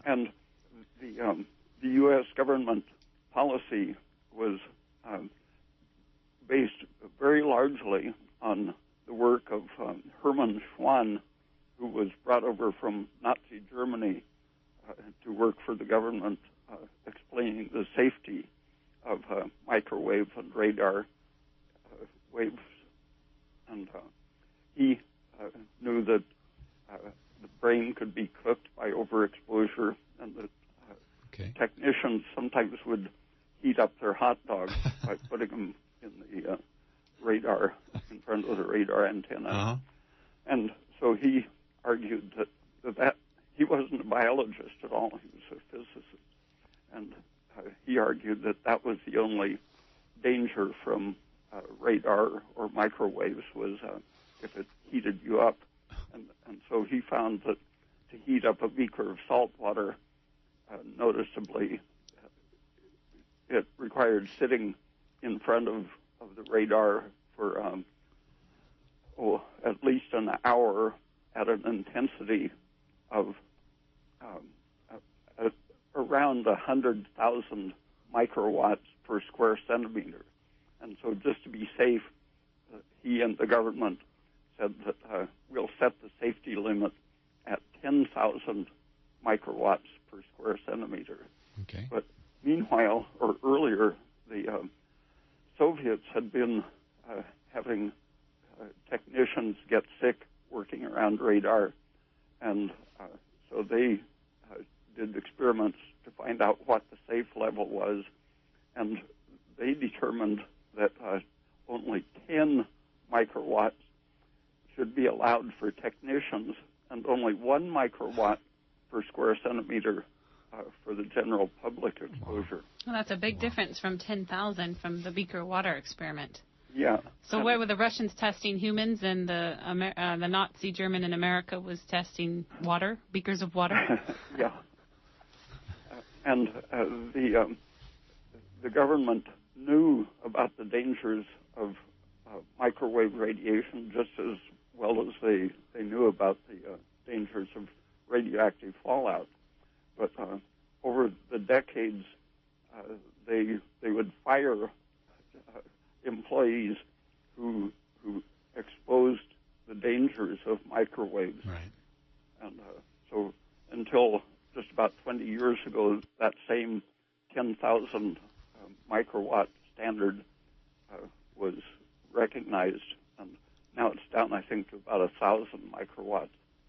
And the U.S. government policy was based very largely on the work of Hermann Schwann, who was brought over from Nazi Germany to work for the government, explaining the safety of microwave and radar waves. And he knew that the brain could be cooked by overexposure, and that technicians sometimes would heat up their hot dogs by putting them in the radar, in front of the radar antenna. Uh-huh. And so he argued that he wasn't a biologist at all, he was a physicist. And he argued that was the only danger from radar or microwaves was if it heated you up. And so he found that to heat up a beaker of salt water noticeably, it required sitting in front of the radar for at least an hour at an intensity of around 100,000 microwatts per square centimeter. And so just to be safe, he and the government said that we'll set the safety limit at 10,000 microwatts per square centimeter. Okay. But meanwhile, or earlier, the Soviets had been having technicians get sick working around radar, and so they did experiments to find out what the safe level was, and they determined that only 10 microwatts should be allowed for technicians, and only 1 microwatt per square centimeter for the general public exposure. Well, that's a big difference from 10,000 from the beaker water experiment. Yeah. So where were the Russians testing humans, and the Nazi German in America was testing water, beakers of water? Yeah. And the government knew about the dangers of microwave radiation just as well as they knew about the dangers of radioactive fallout. But over the decades, they would fire employees who exposed the dangers of microwaves. Right. And so until just about 20 years ago, that same 10,000 microwatt standard was recognized, and now it's down, I think, to about 1,000 microwatts.